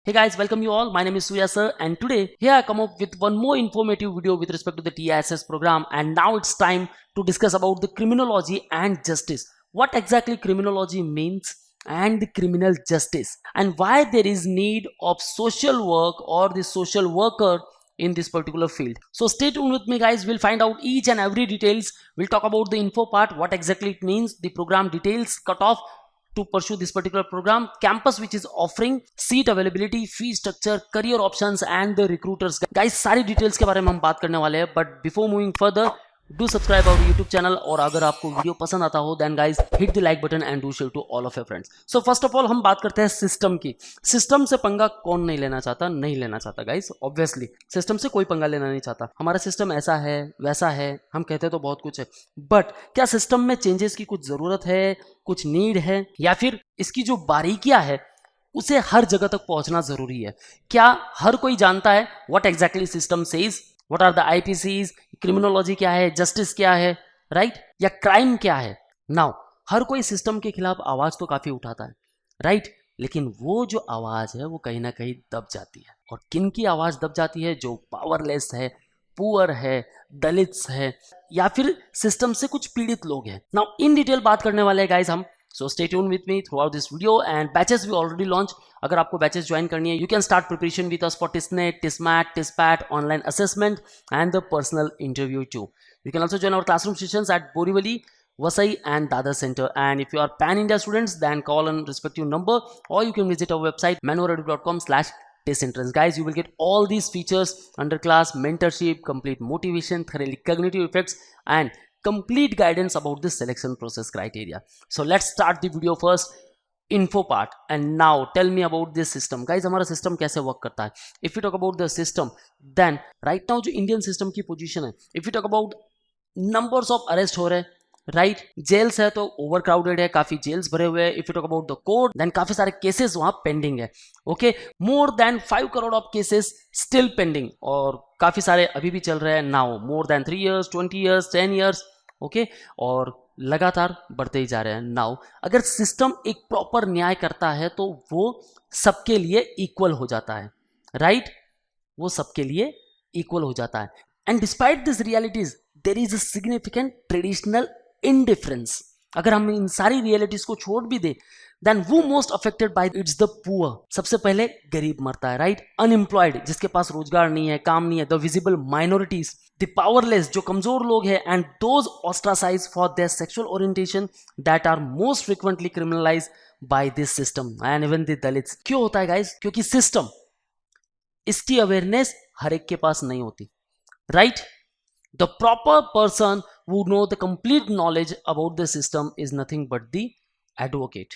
Hey guys, welcome you all. My name is Surya sir, and today here I come up with one more informative video with respect to the TISS program. And now it's time to discuss about the criminology and justice. What exactly criminology means and the criminal justice, and why there is need of social work or the social worker in this particular field. So stay tuned with me guys. We'll find out each and every details. We'll talk about the info part, what exactly it means, the program details, cutoff to pursue this particular program, campus which is offering, seat availability, fee structure, career options and the recruiters. Guys सारी details के बारे में हम बात करने वाले हैं, but before moving further do subscribe our YouTube channel, और अगर आपको वीडियो पसंद आता हो then guys hit the like button and do share to all of your friends. So first of all हम बात करते हैं सिस्टम की. सिस्टम से पंगा कौन नहीं लेना चाहता? नहीं लेना चाहता गाइज. ऑब्वियसली सिस्टम से कोई पंगा लेना नहीं चाहता. हमारा सिस्टम ऐसा है वैसा है, हम कहते तो बहुत कुछ है, बट क्या सिस्टम में चेंजेस की कुछ जरूरत है, कुछ नीड है, या फिर इसकी जो बारीकियां है उसे हर जगह तक पहुंचना जरूरी है? क्या हर कोई जानता है what exactly system says, what are the IPCs, criminology क्या है, जस्टिस क्या है, राइट, या क्राइम क्या है? नाउ हर कोई सिस्टम के खिलाफ आवाज तो काफी उठाता है, राइट, लेकिन वो जो आवाज है वो कहीं ना कहीं दब जाती है. और किन की आवाज दब जाती है? जो पावरलेस है, पुअर है, दलित्स है, या फिर सिस्टम से कुछ पीड़ित लोग हैं. नाउ इन डिटेल बात करने वाले हैं गाइस हम. So stay tuned with me throughout this video, and batches we already launched. अगर आपको batches ज्वाइन करनी है, you can start preparation with us for Tissnet, Tissmat, Tisspat, online assessment and the personal interview too. You can also join our classroom sessions at Borivali, Vasai and Dadar center. And if you are pan-India students, then call on respective number, or you can visit our website manoeuvreeducation.com/TISS Guys, you will get all these features: underclass, mentorship, complete motivation, thoroughly cognitive effects, and complete guidance about the selection process criteria. So let's start the video first. Info part. And now tell me about this system. Guys, हमारा system कैसे work करता है? If we talk about the system, then right now जो Indian system की position है, if we talk about numbers of arrest हो रहे हैं, राइट, जेल्स है तो ओवर क्राउडेड है, काफी जेल्स भरे हुए हैं. If you talk about the court, then काफी सारे केसेस वहां पेंडिंग है. Okay, more than 5 crore of cases still pending, और काफी सारे अभी भी चल रहे हैं. Now more than 3 years, 20 years, 10 years, okay, और लगातार बढ़ते ही जा रहे हैं. नाउ अगर सिस्टम एक प्रॉपर न्याय करता है तो वो सबके लिए इक्वल हो जाता है, राइट, वो सबके लिए इक्वल हो जाता है. And despite this realities there is a significant traditional indifference. अगर हम इन सारी रियलिटीज को छोड़ भी दे, देन वो most affected by it's the poor. सबसे पहले गरीब मरता है, राइट, अनएम्प्लॉयड, जिसके पास रोजगार नहीं है, काम नहीं है, the visible minorities, the powerless, जो कमजोर लोग हैं, and those ostracised for their sexual orientation that are most frequently criminalised by this system, and even the Dalits. क्यों होता है गाइस? क्योंकि सिस्टम, इसकी अवेयरनेस हर एक के पास नहीं होती, right. The proper person who know the complete knowledge about the system is nothing but the advocate,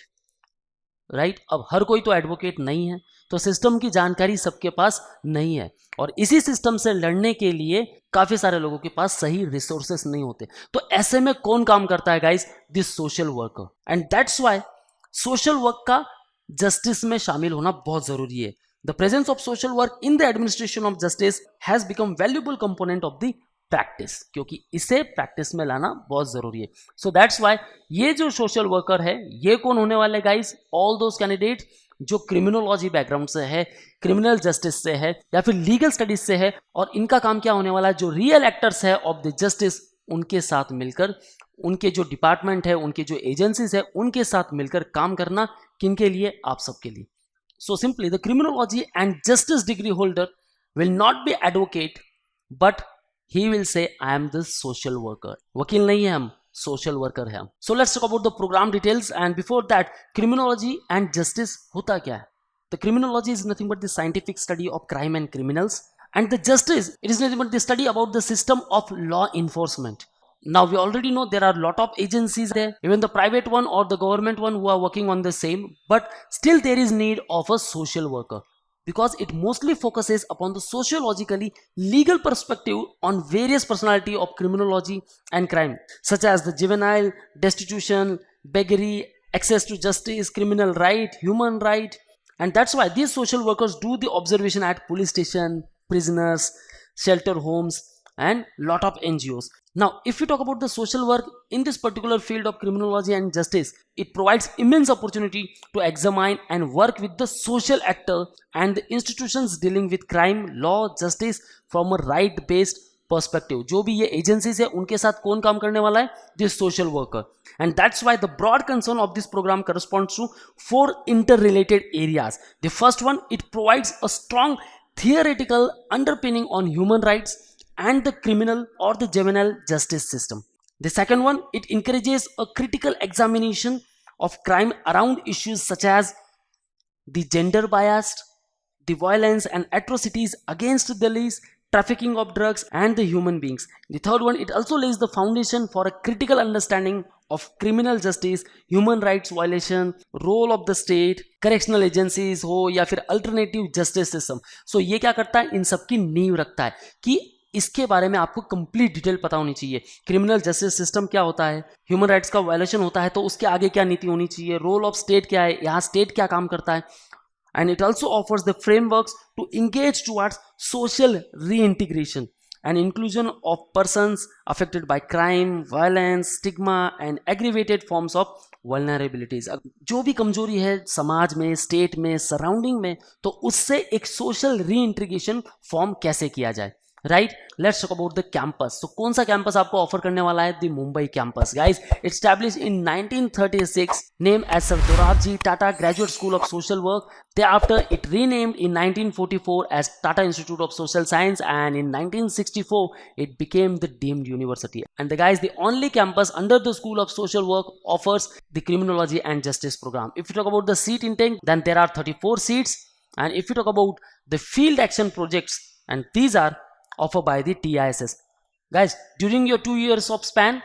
right. अब हर कोई तो एडवोकेट नहीं है, तो सिस्टम की जानकारी सबके पास नहीं है, और इसी सिस्टम से लड़ने के लिए काफी सारे लोगों के पास सही रिसोर्सेस नहीं होते. तो ऐसे में कौन काम करता है guys? This social worker. And that's why social work का जस्टिस में शामिल होना बहुत जरूरी है. The presence of social work in the administration of justice has become valuable component of the practice, क्योंकि इसे प्रैक्टिस में लाना बहुत जरूरी है. सो दैट्स व्हाई ये जो सोशल वर्कर है, ये कौन होने वाले गाइस? ऑल दोस कैंडिडेट जो क्रिमिनोलॉजी बैकग्राउंड से है, क्रिमिनल जस्टिस से है, या फिर लीगल स्टडीज से है. और इनका काम क्या होने वाला है? जो रियल एक्टर्स है ऑफ द जस्टिस, उनके साथ मिलकर, उनके जो डिपार्टमेंट है, उनके जो एजेंसीज है, उनके साथ मिलकर काम करना. किनके लिए? आप सबके लिए. So simply the criminology and justice degree holder will not be advocate, but he will say I am the social worker. वकील नहीं है हम, social worker है हम. So let's talk about the program details, and before that, criminology and justice होता क्या है? The criminology is nothing but the scientific study of crime and criminals, and the justice, it is nothing but the study about the system of law enforcement. Now we already know there are a lot of agencies there, even the private one or the government one, who are working on the same, but still there is need of a social worker, because it mostly focuses upon the sociologically legal perspective on various personality of criminology and crime, such as the juvenile, destitution, beggary, access to justice, criminal right, human right. And that's why these social workers do the observation at police station, prisoners, shelter homes, and lot of NGOs. Now, if we talk about the social work in this particular field of criminology and justice, it provides immense opportunity to examine and work with the social actor and the institutions dealing with crime, law, justice from a right based perspective. जो भी ये agencies है उनके साथ कौन काम करने वाला है? This social worker. And that's why the broad concern of this program corresponds to four interrelated areas. The first one, it provides a strong theoretical underpinning on human rights and the criminal or the juvenile justice system. The second one, it encourages a critical examination of crime around issues such as the gender biased, the violence and atrocities against the least, trafficking of drugs and the human beings. The third one, it also lays the foundation for a critical understanding of criminal justice, human rights violation, role of the state, correctional agencies हो या फिर alternative justice system. So ये क्या करता है, इन सब की नींव रखता है कि इसके बारे में आपको कंप्लीट डिटेल पता होनी चाहिए. क्रिमिनल जस्टिस सिस्टम क्या होता है, ह्यूमन राइट्स का वायलेशन होता है तो उसके आगे क्या नीति होनी चाहिए, रोल ऑफ स्टेट क्या है, यहाँ स्टेट क्या काम करता है. And it also offers the frameworks to engage towards social reintegration and inclusion of persons affected by crime, violence, stigma and aggravated forms of vulnerabilities. जो भी कमजोरी है समाज में, स्टेट में, सराउंडिंग में, तो उससे एक सोशल रीइंटीग्रेशन फॉर्म कैसे किया जाए. Right, let's talk about the campus. तो कौन सा कैंपस आपको ऑफर करने वाला है? The Mumbai campus. Guys, established in 1936, name as sir Dorabji Tata graduate school of social work. Thereafter, it renamed in 1944 as Tata Institute of Social Science, and in 1964, it became the deemed university. And the guys, the only campus under the School of Social Work offers the Criminology and Justice program. If you talk about the seat intake, then there are 34 seats. And if you talk about the field action projects, and these are offered by the TISS. Guys, during your 2 years of span,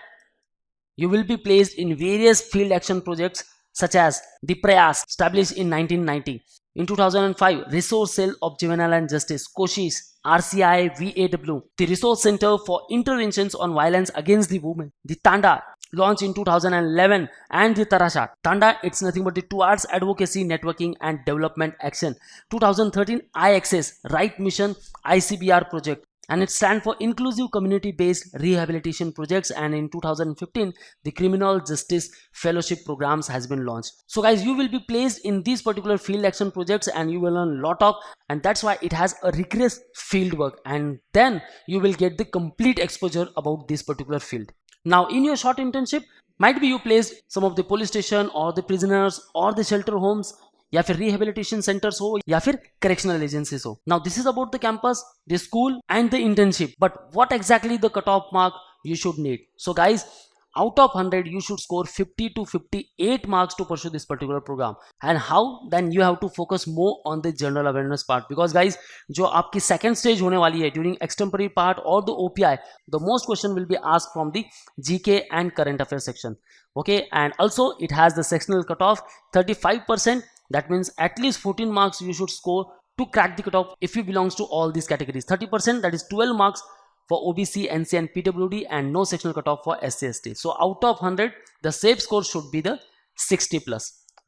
you will be placed in various field action projects such as the Prayas, established in 1990. In 2005, Resource Cell of Juvenile and Justice, Koshish, RCI, VAW, the Resource Center for Interventions on Violence Against the Women, the Tanda, launched in 2011, and the Tarashat. Tanda, it's nothing but the Towards Advocacy, Networking and Development Action. 2013, IAccess, Right Mission, ICBR project, and it stands for Inclusive Community-Based Rehabilitation Projects. And in 2015, the Criminal Justice Fellowship Programs has been launched. So guys, you will be placed in these particular field action projects and you will learn a lot of, and that's why it has a rigorous field work, and then you will get the complete exposure about this particular field. Now in your short internship, might be you placed some of the police station or the prisoners or the shelter homes, या फिर rehabilitation centres हो या फिर correctional agencies हो. Now this is about the campus, the school and the internship. But what exactly the cut off mark you should need? So guys, out of 100 you should score 50 to 58 marks to pursue this particular program. And how? Then you have to focus more on the general awareness part, because guys, जो आपकी second stage होने वाली है during extemporary part or the OPI, the most question will be asked from the GK and current affairs section. Okay, and also it has the sectional cutoff 35%. That means at least 14 marks you should score to crack the cutoff if you belongs to all these categories. 30%, that is 12 marks for OBC, NC and PWD, and no sectional cutoff for SC ST. So out of 100, the safe score should be the 60 plus.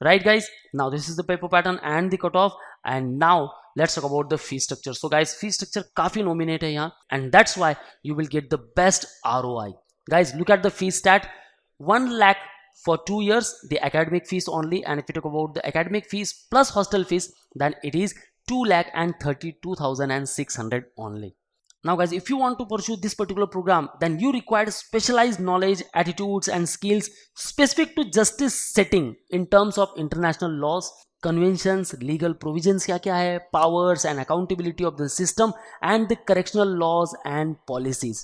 Right guys, now this is the paper pattern and the cutoff. And now let's talk about the fee structure. So guys, fee structure काफी nominate है यहाँ, and that's why you will get the best ROI. Guys, look at the fee stat. 1 lakh for 2 years, the academic fees only. And if you talk about the academic fees plus hostel fees, then it is 2,32,600 only. Now guys, if you want to pursue this particular program, then you require specialized knowledge, attitudes and skills specific to justice setting in terms of international laws, conventions, legal provisions क्या क्या है, powers and accountability of the system, and the correctional laws and policies.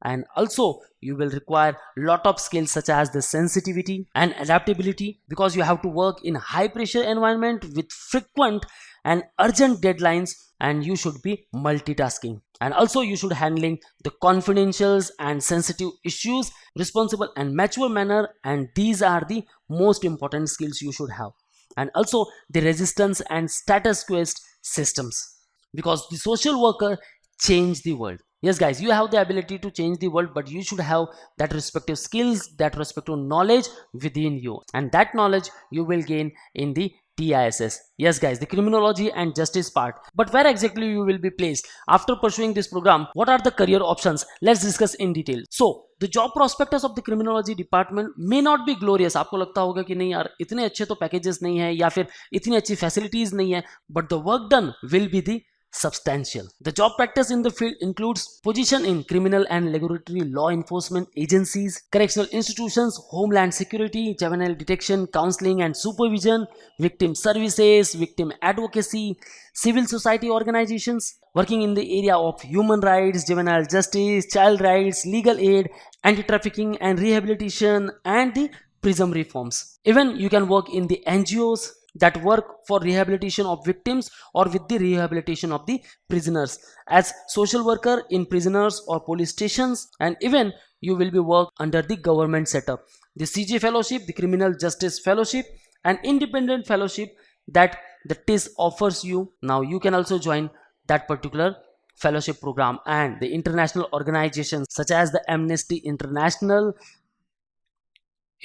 And also you will require lot of skills such as the sensitivity and adaptability, because you have to work in high pressure environment with frequent and urgent deadlines, and you should be multitasking. And also you should handling the confidentials and sensitive issues responsible and mature manner, and these are the most important skills you should have. And also the resistance and status quo systems, because the social worker change the world. Yes guys, you have the ability to change the world, but you should have that respective skills, that respective knowledge within you, and that knowledge you will gain in the TISS. Yes guys, the criminology and justice part. But where exactly you will be placed after pursuing this program? What are the career options? Let's discuss in detail. So the job prospectus of the criminology department may not be glorious. आपको लगता होगा कि नहीं यार इतने अच्छे तो packages नहीं है या फिर इतनी अच्छी फैसिलिटीज नहीं है, but the work done will be the substantial. The job practice in the field includes position in criminal and regulatory law enforcement agencies, correctional institutions, homeland security, juvenile detection, counseling and supervision, victim services, victim advocacy, civil society organizations, working in the area of human rights, juvenile justice, child rights, legal aid, anti-trafficking and rehabilitation, and the prison reforms. Even you can work in the NGOs that work for rehabilitation of victims or with the rehabilitation of the prisoners as social worker in prisoners or police stations, and even you will be work under the government setup. The CJ fellowship, the criminal justice fellowship, and independent fellowship that the TISS offers you. Now you can also join that particular fellowship program, and the international organizations such as the Amnesty International.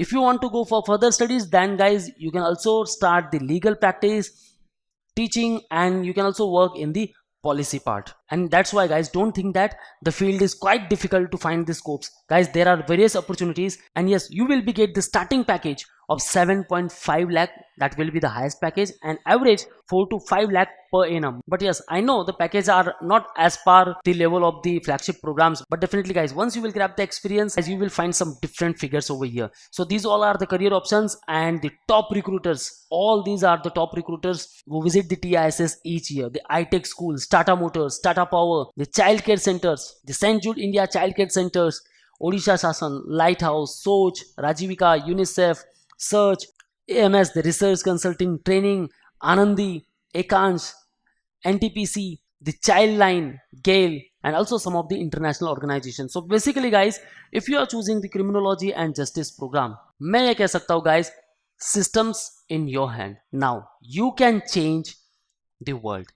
If you want to go for further studies, then guys you can also start the legal practice, teaching, and you can also work in the policy part. And that's why guys, don't think that the field is quite difficult to find the scopes. Guys, there are various opportunities, and yes, you will be get the starting package of 7.5 lakh. That will be the highest package, and average 4 to 5 lakh per annum. But yes, I know the packages are not as per the level of the flagship programs, but definitely guys, once you will grab the experience, as you will find some different figures over here. So these all are the career options, and the top recruiters, all these are the top recruiters who visit the TISS each year. The iTech schools, Tata Motors, Tata Power, the child care centers, the St. Jude India child care centers, Odisha Shasan, Lighthouse, Soch, Rajivika, UNICEF, Search, AMS, the research consulting training, Anandi, Ekansh, NTPC, the Childline, Gale, and also some of the international organizations. So basically guys, if you are choosing the criminology and justice program, मैं ये कह सकता हूँ guys, systems in your hand. Now you can change the world,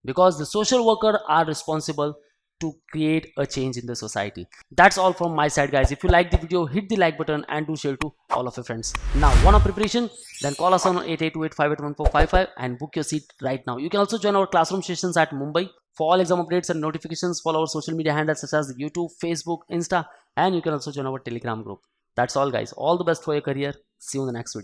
because the social worker are responsible to create a change in the society. That's all from my side guys. If you like the video, hit the like button and do share to all of your friends. Now want a preparation, then call us on 8828581455 and book your seat right now. You can also join our classroom sessions at Mumbai. For all exam updates and notifications, follow our social media handles such as YouTube, Facebook, Insta, and you can also join our Telegram group. That's all guys. All the best for your career. See you in the next video.